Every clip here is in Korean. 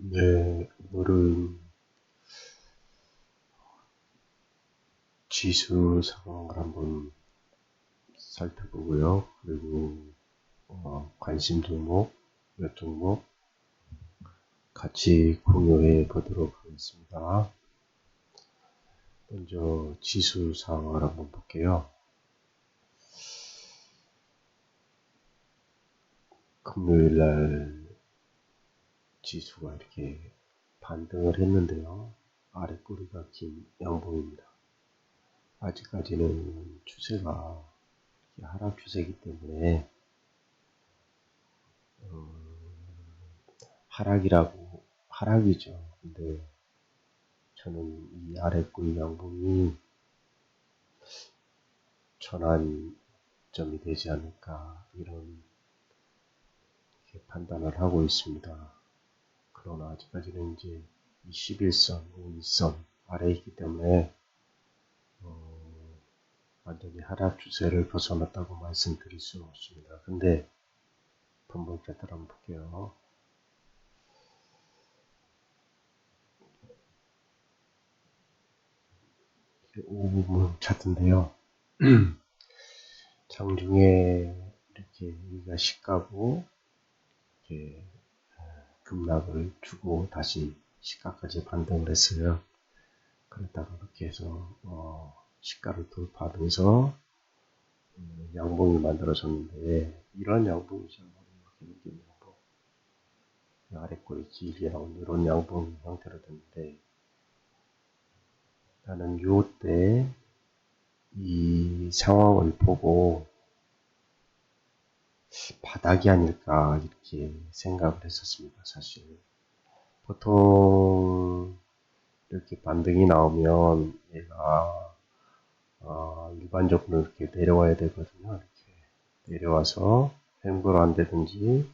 네, 오늘은 지수 상황을 한번 살펴보고요. 그리고 관심 종목, 몇 종목 같이 공유해 보도록 하겠습니다. 먼저 지수 상황을 한번 볼게요. 금요일날 지수가 이렇게 반등을 했는데요. 아래 꼬리가 긴 양봉입니다. 아직까지는 추세가 하락 추세이기 때문에 하락이죠. 근데 저는 이 아래 꼬리 양봉이 전환점이 되지 않을까 이런 판단을 하고 있습니다. 그러나 아직까지는 이제 21선, 52선 아래에 있기 때문에 완전히 하락 추세를 벗어났다고 말씀드릴 수는 없습니다. 근데 분봉 차트를 한번 볼게요. 이게 5분봉 차트인데요. 장중에 이렇게 여기가 시가고 이렇게 급락을 주고 다시 시가까지 반등을 했어요. 그러다가 이렇게 해서 시가를 돌파하면서 양봉이 만들어졌는데 이런 양봉이죠. 이렇게 생긴 양봉. 아래 꼬리 길게 나온 이런 양봉 형태로 됐는데 나는 요때 이 상황을 보고 바닥이 아닐까 이렇게 생각을 했었습니다. 사실 보통 이렇게 반등이 나오면 얘가 일반적으로 이렇게 내려와야 되거든요. 이렇게 내려와서 횡보를 한다든지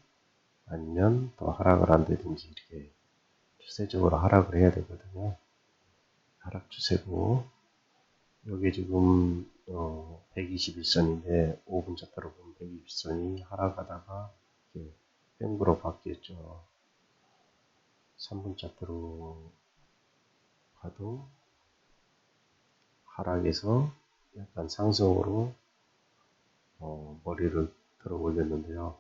아니면 더 하락을 한다든지 이렇게 추세적으로 하락을 해야 되거든요. 하락 추세고 여기 지금 121선인데 5분 차트로 보면 120선이 하락하다가 이렇게 횡보로 바뀌었죠. 3분 차트로 가도 하락에서 약간 상승으로 머리를 들어 올렸는데요.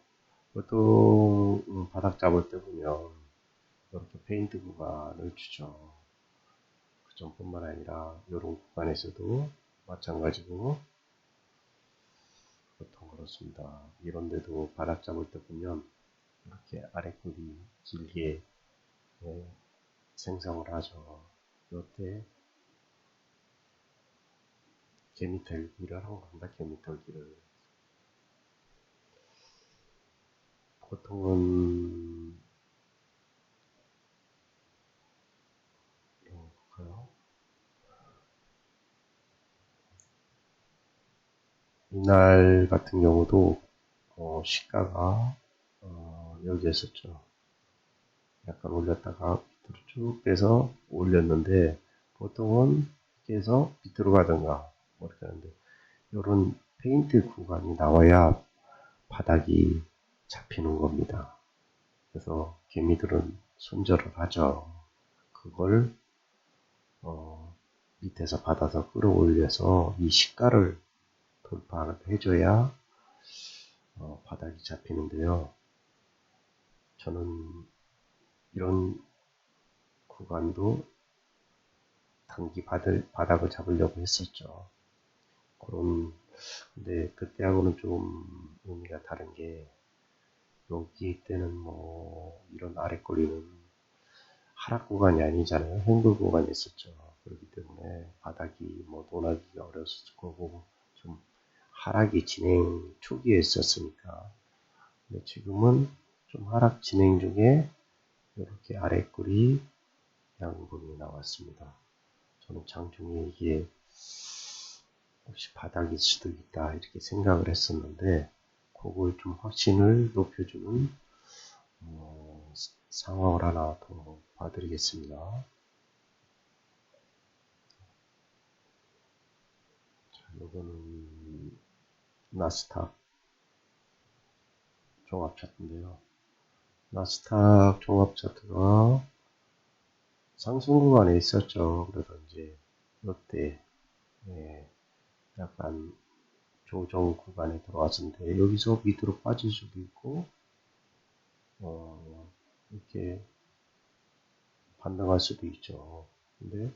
보통 바닥 잡을 때 보면 이렇게 페인트 구간을 주죠. 그 전뿐만 아니라 이런 구간에서도 마찬가지고 보통 그렇습니다. 이런데도 바닥 잡을 때 보면 이렇게 아래꼬리 길게 생성을 하죠. 이때 개미털기를 한 겁니다. 개미털기를 보통은 볼까요? 이날 같은 경우도 시가가 여기였었죠. 약간 올렸다가 밑으로 쭉 빼서 올렸는데 보통은 계속 밑으로 가든가 뭐 이렇게 하는데 이런 페인트 구간이 나와야 바닥이 잡히는 겁니다. 그래서 개미들은 손절을 하죠. 그걸 밑에서 받아서 끌어올려서 이 시가를 돌파를 해줘야 바닥이 잡히는데요. 저는 이런 구간도 단기 바닥을 잡으려고 했었죠. 근데 그때하고는 좀 의미가 다른 게 여기 때는 뭐 이런 아래꼬리는 하락 구간이 아니잖아요. 횡보 구간이 있었죠. 그렇기 때문에 바닥이 뭐 논하기가 어려웠을 거고 좀 하락이 진행 초기에 있었으니까. 근데 지금은 좀 하락 진행 중에 이렇게 아래꼬리 양봉이 나왔습니다. 저는 장중에 이게 혹시 바닥일 수도 있다 이렇게 생각을 했었는데 그걸 좀 확신을 높여주는 상황을 하나 더 봐드리겠습니다. 자, 이거는 나스닥 종합 차트인데요. 나스닥 종합 차트가 상승 구간에 있었죠. 그래서 이제 이때 예, 약간 조정 구간에 들어왔는데 여기서 밑으로 빠질 수도 있고 이렇게 반등할 수도 있죠. 근데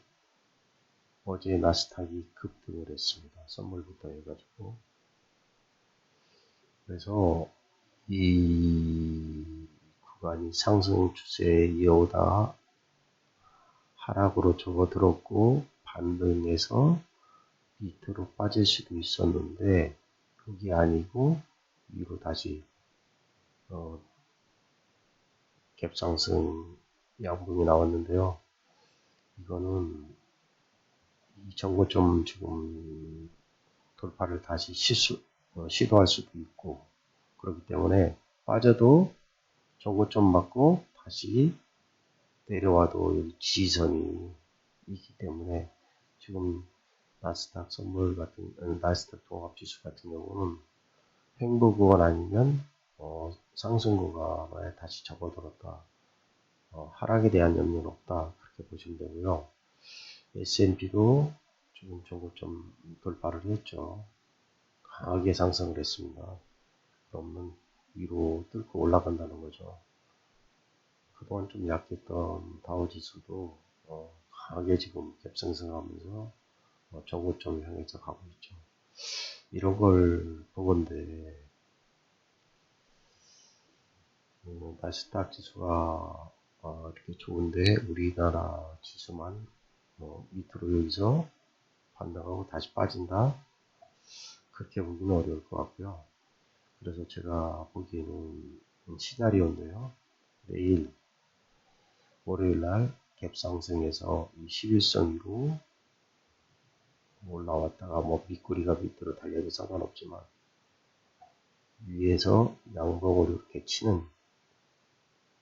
어제 나스닥이 급등을 했습니다. 선물부터 해가지고. 그래서 이 구간이 상승 추세에 이어오다 하락으로 접어들었고 반등해서 밑으로 빠질 수도 있었는데 그게 아니고 위로 다시 갭상승 양봉이 나왔는데요. 이거는 이 정고점 지금 돌파를 다시 시도할 수도 있고 그렇기 때문에 빠져도 정고점 맞고 다시 내려와도 여기 지지선이 있기 때문에 지금 나스닥 나스닥 종합지수 같은 경우는 횡보 구간 아니면 상승 구간에 다시 접어들었다. 하락에 대한 염려는 없다. 그렇게 보시면 되고요. S&P도 지금 정고점 돌파를 했죠. 강하게 상승을 했습니다. 그러면 위로 뚫고 올라간다는 거죠. 그동안 좀 약했던 다우지수도 강하게 지금 갭상승하면서 정고점을 향해서 가고 있죠. 이런 걸 보건데 나스닥 지수가 이렇게 좋은데 우리나라 지수만 밑으로 여기서 반등하고 다시 빠진다. 그렇게 보기는 어려울 것 같고요. 그래서 제가 보기에는 시나리오인데요. 내일 월요일날 갭상승에서 이 11선 위로 올라왔다가 밑구리가 밑으로 달려도 상관없지만 위에서 양봉을 이렇게 치는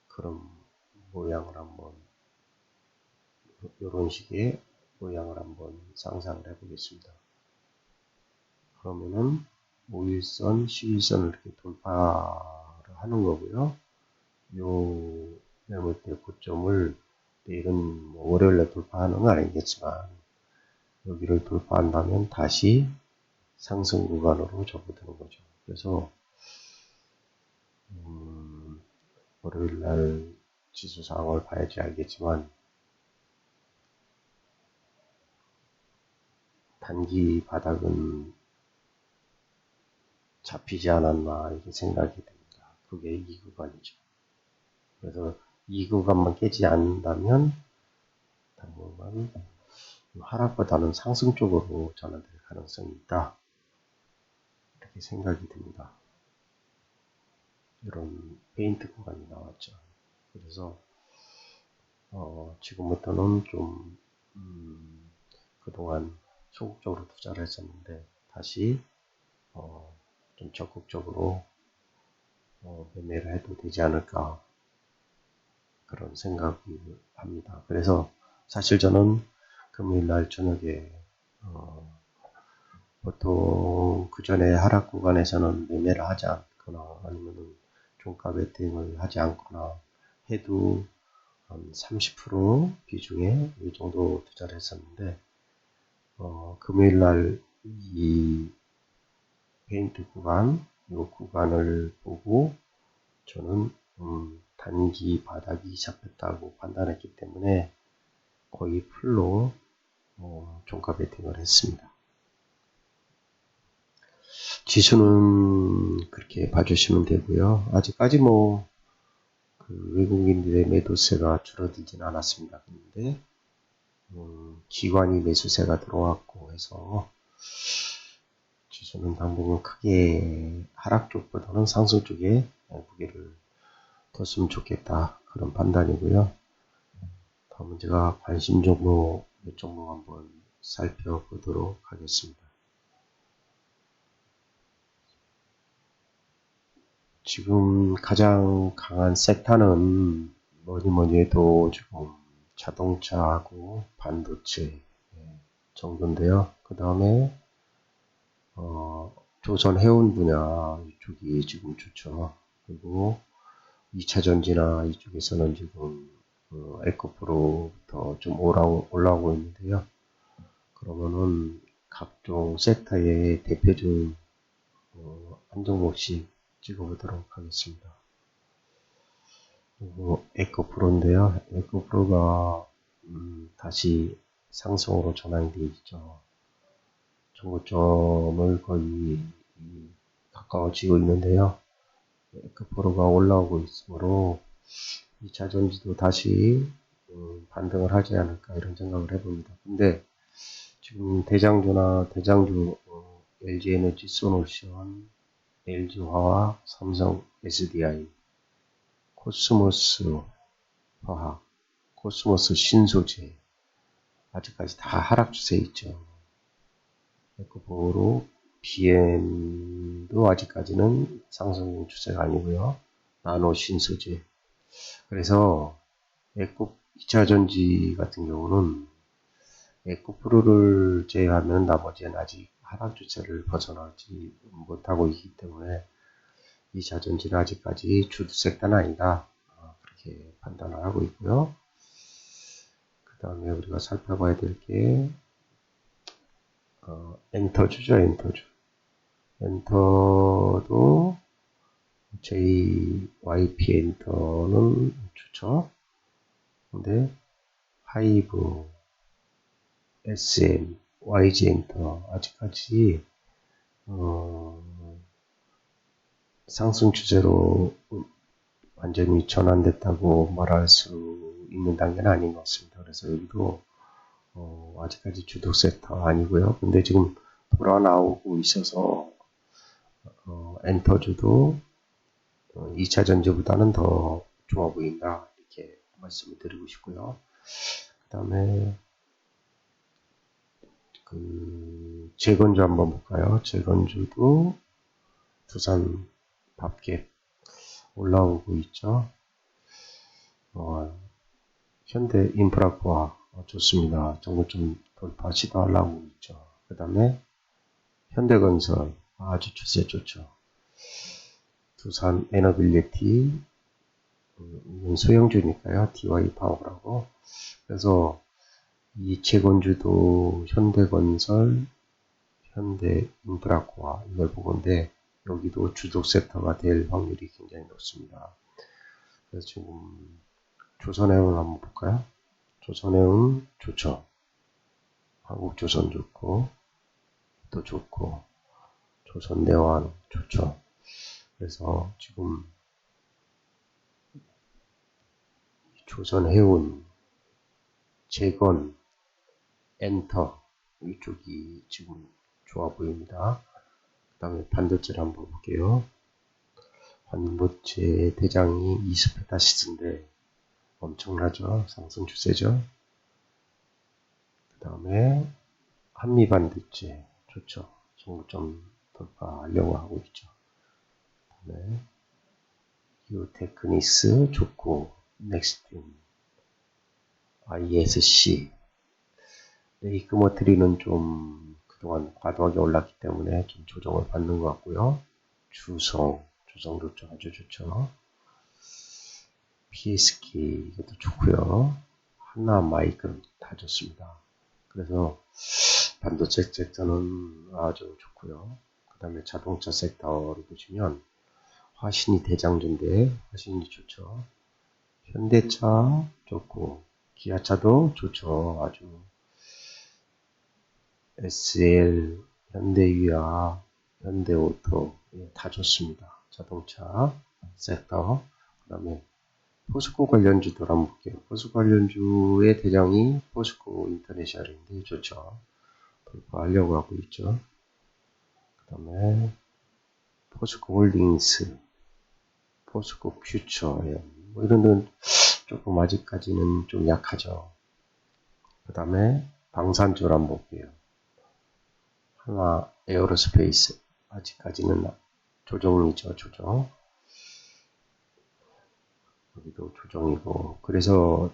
그런 모양을 한번 이런 식의 모양을 한번 상상을 해 보겠습니다. 그러면은 5일선, 11선을 이렇게 돌파를 하는 거고요. 요 매물대 고점을 내일은 월요일에 돌파하는 건 아니겠지만 여기를 돌파한다면 다시 상승 구간으로 접어드는 거죠. 그래서 월요일날 지수 상황을 봐야지 알겠지만 단기 바닥은 잡히지 않았나 이렇게 생각이 듭니다. 그게 이 구간이죠. 그래서 이 구간만 깨지 않는다면 당분간 하락보다는 상승 쪽으로 전환될 가능성이 있다. 이렇게 생각이 듭니다. 이런 페인트 구간이 나왔죠. 그래서 지금부터는 좀 그동안 소극적으로 투자를 했었는데 다시 좀 적극적으로 매매를 해도 되지 않을까 그런 생각을 합니다. 그래서 사실 저는 금요일날 저녁에 보통 그 전에 하락 구간에서는 매매를 하지 않거나 아니면 종가 베팅을 하지 않거나 해도 한 30% 비중에 이 정도 투자를 했었는데 금요일날 이 페인트 구간, 이 구간을 보고 저는 단기 바닥이 잡혔다고 판단했기 때문에 거의 풀로 종가 베팅을 했습니다. 지수는 그렇게 봐주시면 되고요. 아직까지 그 외국인들의 매도세가 줄어들지는 않았습니다. 그런데 기관이 매수세가 들어왔고 해서 지수는 당분간 크게 하락 쪽보다는 상승 쪽에 무게를 뒀으면 좋겠다. 그런 판단이고요. 다음은 제가 관심 종목 몇 종목 한번 살펴보도록 하겠습니다. 지금 가장 강한 섹터는 뭐니 해도 지금 자동차하고 반도체 정도인데요. 그 다음에 조선 해운 분야 이쪽이 지금 좋죠. 그리고 2차 전지나 이쪽에서는 지금 에코프로부터 좀 올라오고 있는데요. 그러면은 각종 섹터의 대표적 한 종목씩 찍어보도록 하겠습니다. 에코프로인데요. 에코프로가 다시 상승으로 전환이 되어 있죠. 정고점을 거의 가까워지고 있는데요. 에코프로가 올라오고 있으므로 2차 전지도 다시 반등을 하지 않을까 이런 생각을 해봅니다. 근데 지금 대장주 LG에너지 솔루션, LG화학, 삼성 SDI, 코스모스 화학, 코스모스 신소재 아직까지 다 하락 추세에 있죠. 에코프로 BM도 아직까지는 상승 추세가 아니고요. 나노 신소재. 그래서 2차 전지 같은 경우는 에코프로를 제외하면 나머지는 아직 하락 추세를 벗어나지 못하고 있기 때문에 2차 전지는 아직까지 주도섹터는 아니다. 그렇게 판단을 하고 있고요. 그 다음에 우리가 살펴봐야 될 게 엔터주죠. 엔터도 JYP 엔터는 좋죠. 근데 하이브, SM, YG 엔터 아직까지 상승 추세로 완전히 전환됐다고 말할 수 있는 단계는 아닌 것 같습니다. 그래서 여기도 아직까지 주도 섹터 아니고요. 근데 지금 돌아 나오고 있어서 엔터주도 2차 전지보다는 더 좋아 보인다. 이렇게 말씀을 드리고 싶고요. 그 다음에 재건주 한번 볼까요? 재건주도 두산 밥갭 올라오고 있죠. 현대 인프라코아 좋습니다. 정고점 돌파 시도하려고 있죠. 그 다음에 현대건설 아주 추세 좋죠. 두산 에너빌리티 이건 소형주니까요. DY파워라고. 그래서 이 재건주도 현대건설, 현대인프라코아 이걸 보건데 여기도 주독 섹터가 될 확률이 굉장히 높습니다. 그래서 지금 조선해운 한번 볼까요? 조선해운 좋죠. 한국조선 좋고 또 좋고 조선대왕 좋죠. 그래서 지금 조선해운, 재건, 엔터 이쪽이 지금 좋아 보입니다. 그 다음에 반도체를 한번 볼게요. 반도체 대장이 이스페타시스인데 엄청나죠. 상승 추세죠. 그 다음에 한미반도체 좋죠. 정고점 돌파하려고 하고 있죠. 그 다음에 유테크니스 좋고 넥스틴, ISC 레이크머트리는 좀 그동안 과도하게 올랐기 때문에 좀 조정을 받는 것 같고요. 조성도 좀 아주 좋죠. PSK 이것도 좋고요. 하나마이크론 다 좋습니다. 그래서 반도체 섹터는 아주 좋고요. 그 다음에 자동차 섹터를 보시면 화신이 대장주인데 화신이 좋죠. 현대차 좋고 기아차도 좋죠. 아주 SL, 현대유아, 현대오토 다 좋습니다. 자동차 섹터. 그 다음에 포스코 관련주들 한번 볼게요. 포스코 관련주의 대장이 포스코 인터내셔널인데 좋죠. 돌파하려고 하고 있죠. 그 다음에 포스코 홀딩스, 포스코 퓨처 뭐 이런 데는 조금 아직까지는 좀 약하죠. 그 다음에 방산주를 한번 볼게요. 하나 에어로스페이스 아직까지는 조정이죠. 조정. 여기도 조정이고 그래서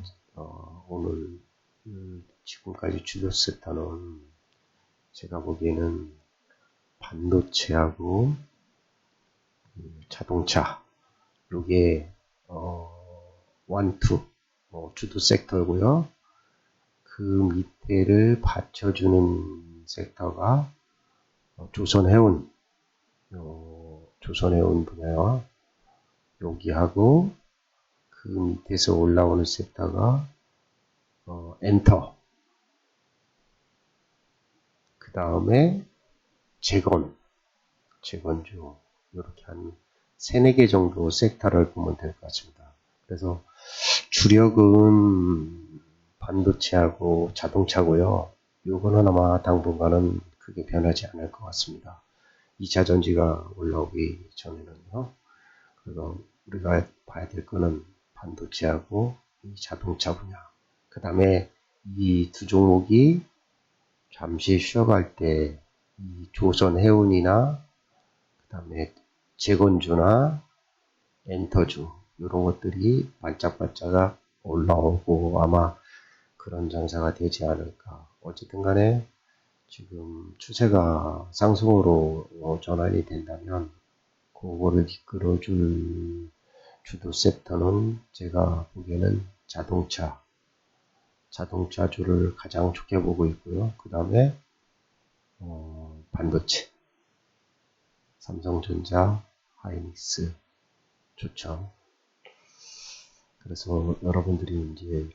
오늘 지금까지 주도 섹터는 제가 보기에는 반도체하고 자동차 요게 원투 주도 섹터고요. 그 밑에를 받쳐주는 섹터가 조선해운 분야와 여기하고 그 밑에서 올라오는 섹터가 엔터, 그 다음에 재건주, 이렇게 한 3, 4개 정도 섹터를 보면 될 것 같습니다. 그래서 주력은 반도체하고 자동차고요. 요거는 아마 당분간은 크게 변하지 않을 것 같습니다. 2차 전지가 올라오기 전에는요. 그래서 우리가 봐야 될 거는 반도체하고 이 자동차 분야. 그 다음에 이 두 종목이 잠시 쉬어갈 때 이 조선해운이나 그 다음에 재건주나 엔터주 이런 것들이 반짝반짝 올라오고 아마 그런 장사가 되지 않을까. 어쨌든 간에 지금 추세가 상승으로 전환이 된다면 그거를 이끌어줄 주도 섹터는 제가 보기에는 자동차주를 가장 좋게 보고 있고요. 그 다음에 반도체, 삼성전자, 하이닉스 좋죠. 그래서 여러분들이 이제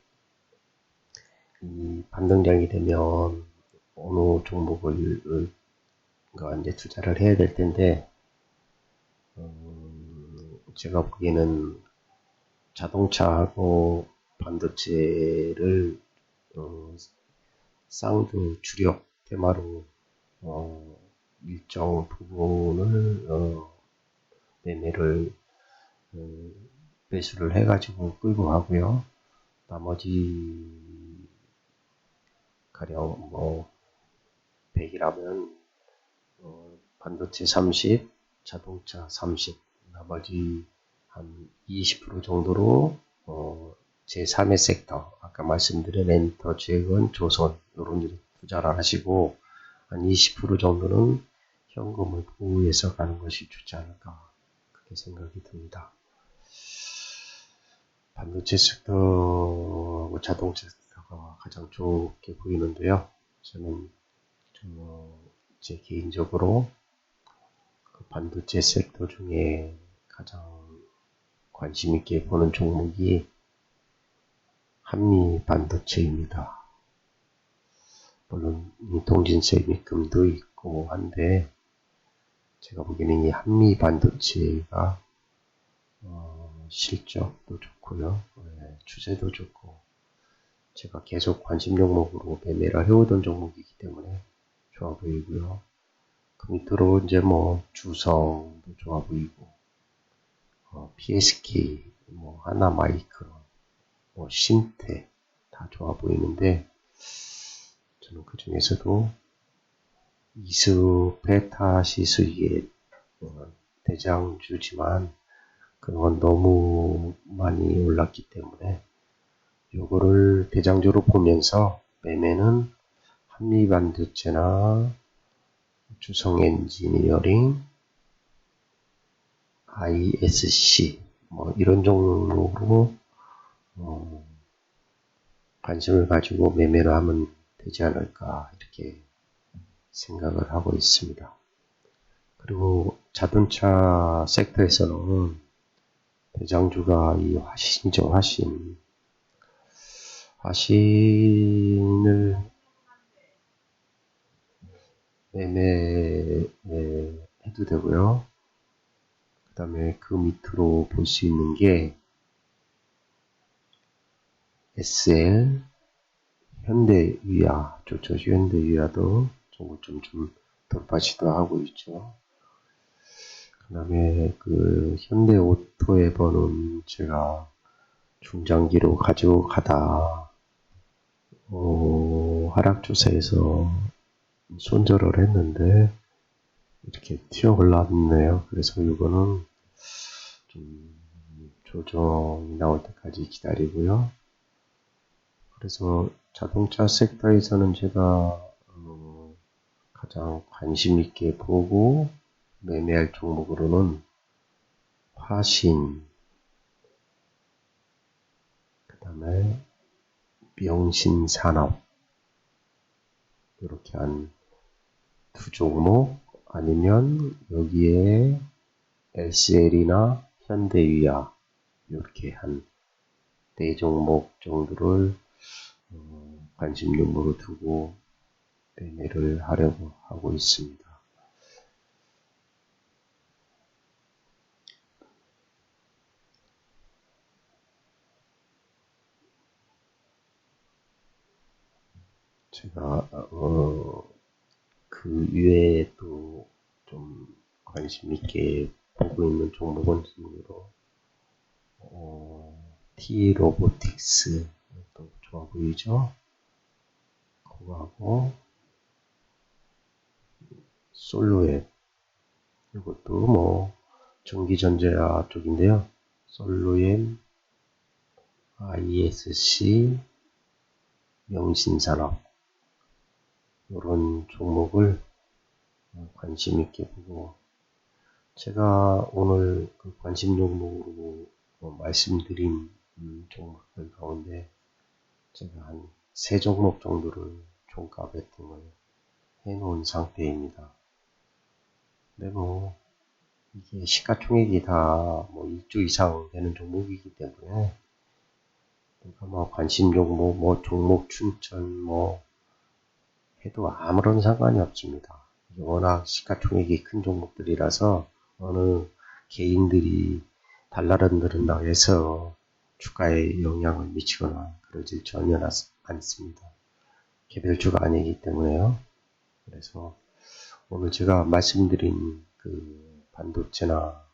이 반등량이 되면 어느 종목을 이제 투자를 해야 될 텐데 제가 보기에는 자동차하고 반도체를 쌍두 주력 테마로 일정 부분을 매매를 매수를 해가지고 끌고 가고요. 나머지 가령 100이라면 반도체 30, 자동차 30, 나머지 한 20% 정도로 제3의 섹터, 아까 말씀드린 엔터, 재건, 조선 이런 데 투자를 하시고 한 20% 정도는 현금을 보유해서 가는 것이 좋지 않을까 그렇게 생각이 듭니다. 반도체 섹터하고 자동차 섹터가 가장 좋게 보이는데요. 저는 제 개인적으로 그 반도체 섹터 중에 가장 관심 있게 보는 종목이 한미 반도체입니다. 물론 동진세미금도 있고 한데 제가 보기에는 이 한미 반도체가 실적도 좋고요. 추세도 좋고 제가 계속 관심 종목으로 매매를 해오던 종목이기 때문에 좋아 보이고요. 그 밑으로 이제 주성도 좋아 보이고 PSK, 하나마이크론, 신태 다 좋아 보이는데 저는 그 중에서도 이스페타시스의 대장주지만 그건 너무 많이 올랐기 때문에 요거를 대장주로 보면서 매매는 한미반도체나 주성엔지니어링, ISC 이런 종목으로 관심을 가지고 매매를 하면 되지 않을까 이렇게 생각을 하고 있습니다. 그리고 자동차 섹터에서는 대장주가 이 화신이죠. 화신을 매매해도 되고요. 그 다음에 그 밑으로 볼 수 있는 게 SL, 현대위아, 좋죠. 현대위아도 좀 돌파 시도하고 있죠. 그 다음에 그 현대오토에버는 제가 중장기로 가지고 가다 하락 추세에서 손절을 했는데 이렇게 튀어 올랐네요. 그래서 이거는 좀 조정이 나올 때까지 기다리고요. 그래서 자동차 섹터에서는 제가 가장 관심 있게 보고 매매할 종목으로는 화신, 그 다음에 명신산업 이렇게 한 두 종목 아니면 여기에 LCL이나 현대위아 이렇게 한 네 종목 정도를 관심 종목으로 두고 매매를 하려고 하고 있습니다. 제가 그 외에 또 좀 관심 있게 보고 있는 종목은 순으로 T-로보틱스 또 좋아 보이죠? 그거하고 솔로앱 이것도 뭐 전기전자 쪽인데요. 솔로앱, ISC, 명신산업 이런 종목을 관심 있게 보고 제가 오늘 그 관심 종목으로 말씀드린 종목들 가운데 제가 한 3종목 정도를 종가 베팅을 해놓은 상태입니다. 근데 뭐 이게 시가총액이 다 뭐 1조 이상 되는 종목이기 때문에 그러니까 뭐 관심 종목, 뭐 종목 춘천 뭐 해도 아무런 상관이 없습니다. 이게 워낙 시가총액이 큰 종목들이라서 어느 개인들이 달라른다른다 해서 주가에 영향을 미치거나 그러질 전혀 않습니다. 개별주가 아니기 때문에요. 그래서 오늘 제가 말씀드린 그 반도체나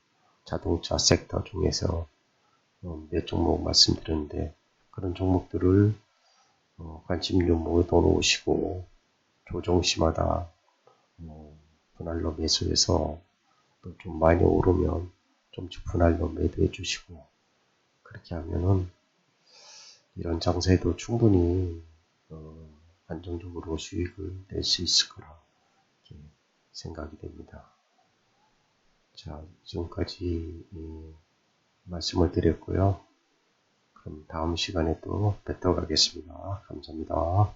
자동차 섹터 중에서 몇 종목 말씀드렸는데 그런 종목들을 관심 종목에 넣어놓으시고 조정시마다 분할로 매수해서 또 좀 많이 오르면 좀씩 분할로 매도해 주시고 그렇게 하면은 이런 장세도 충분히 안정적으로 수익을 낼 수 있을 거라 이렇게 생각이 됩니다. 자, 지금까지 말씀을 드렸고요. 그럼 다음 시간에 또 뵙도록 하겠습니다. 감사합니다.